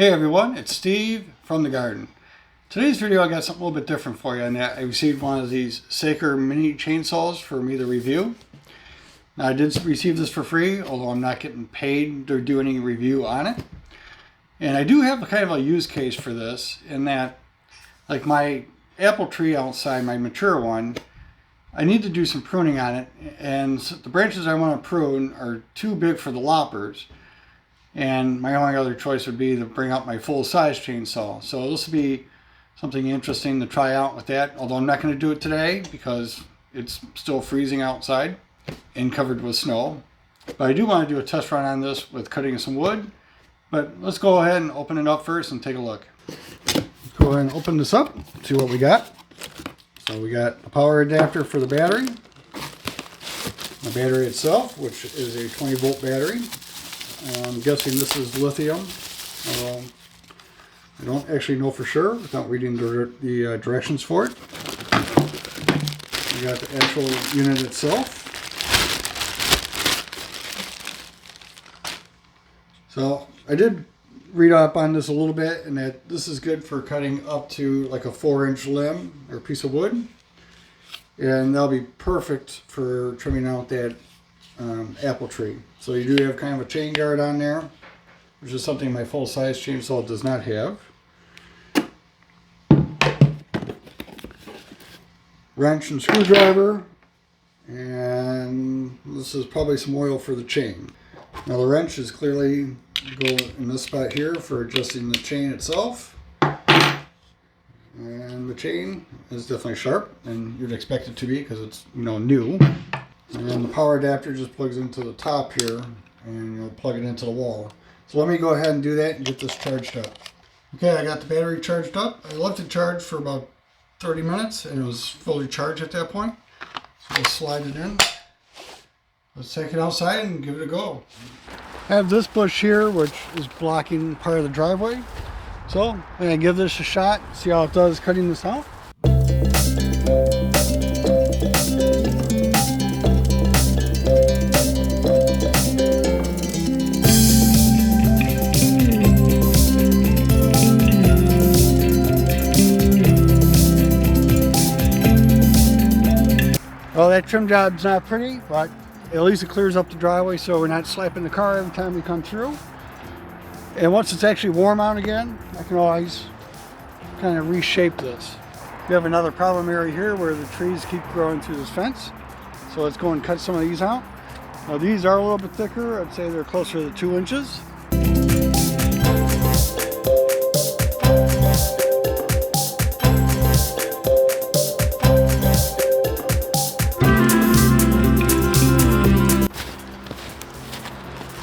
Hey everyone, it's Steve from the garden. Today's video I got something a little bit different for you, and I received one of these Saker mini chainsaws for me to review. Now I did receive this for free, although I'm not getting paid to do any review on it. And I do have a kind of a use case for this, in that like my apple tree outside, my mature one, I need to do some pruning on it, and the branches I want to prune are too big for the loppers. And my only other choice would be to bring out my full-size chainsaw. So this will be something interesting to try out with that, although I'm not going to do it today because it's still freezing outside and covered with snow. But I do want to do a test run on this with cutting some wood. But let's go ahead and open it up first and take a look. Let's go ahead and open this up, see what we got. So we got a power adapter for the battery. The battery itself, which is a 20-volt battery. I'm guessing this is lithium. I don't actually know for sure without reading the directions for it. We got the actual unit itself. So I did read up on this a little bit, and that this is good for cutting up to like a 4-inch limb or piece of wood. And that'll be perfect for trimming out that apple tree. So you do have kind of a chain guard on there, which is something my full-size chainsaw does not have. Wrench and screwdriver, and this is probably some oil for the chain. Now the wrench is clearly go in this spot here for adjusting the chain itself, and the chain is definitely sharp, and you'd expect it to be because it's new. And then the power adapter just plugs into the top here, and you'll plug it into the wall. So let me go ahead and do that and get this charged up. Okay, I got the battery charged up. I left it charged for about 30 minutes, and it was fully charged at that point. So we'll slide it in. Let's take it outside and give it a go. I have this bush here, which is blocking part of the driveway. So I'm going to give this a shot, see how it does cutting this out. Well, that trim job's not pretty, but at least it clears up the driveway so we're not slapping the car every time we come through. And once it's actually warm out again, I can always kind of reshape this. We have another problem area here where the trees keep growing through this fence. So let's go and cut some of these out. Now these are a little bit thicker. I'd say they're closer to 2 inches.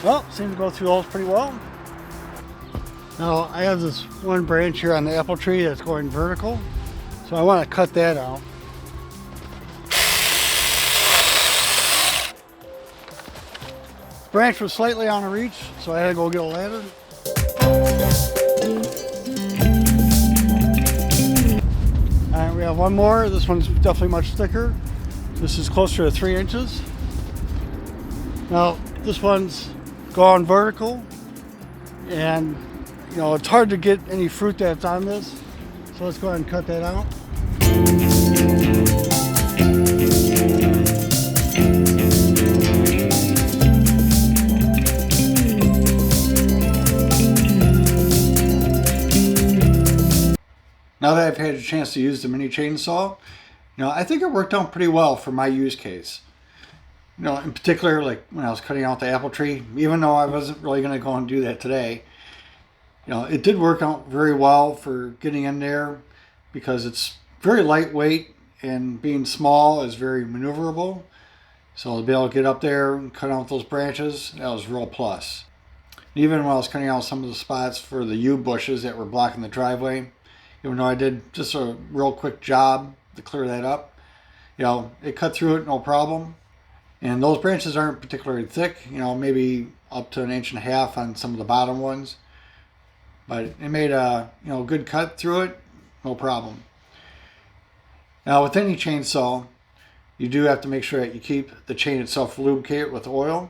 Well, seems to go through those pretty well. Now I have this one branch here on the apple tree that's going vertical, so I want to cut that out. Branch was slightly out of reach, so I had to go get a ladder. Alright, we have one more. This one's definitely much thicker. This is closer to 3 inches. Now this one's going vertical, and it's hard to get any fruit that's on this, so let's go ahead and cut that out. Now that I've had a chance to use the mini chainsaw, I think it worked out pretty well for my use case. In particular, like when I was cutting out the apple tree, even though I wasn't really going to go and do that today, it did work out very well for getting in there because it's very lightweight, and being small is very maneuverable. So to be able to get up there and cut out those branches, that was a real plus. Even when I was cutting out some of the spots for the yew bushes that were blocking the driveway, even though I did just a real quick job to clear that up, it cut through it no problem. And those branches aren't particularly thick, maybe up to 1.5 inches on some of the bottom ones. But it made a good cut through it, no problem. Now with any chainsaw, you do have to make sure that you keep the chain itself lubricated with oil.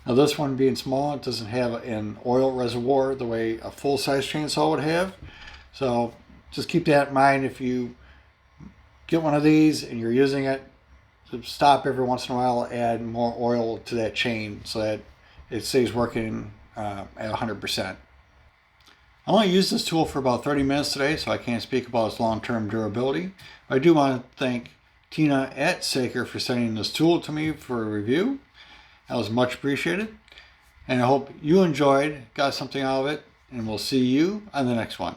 Now this one being small, it doesn't have an oil reservoir the way a full-size chainsaw would have. So just keep that in mind if you get one of these and you're using it. Stop every once in a while, add more oil to that chain so that it stays working at 100%. I only used this tool for about 30 minutes today, so I can't speak about its long-term durability. But I do want to thank Tina at Saker for sending this tool to me for a review. That was much appreciated. And I hope you enjoyed, got something out of it, and we'll see you on the next one.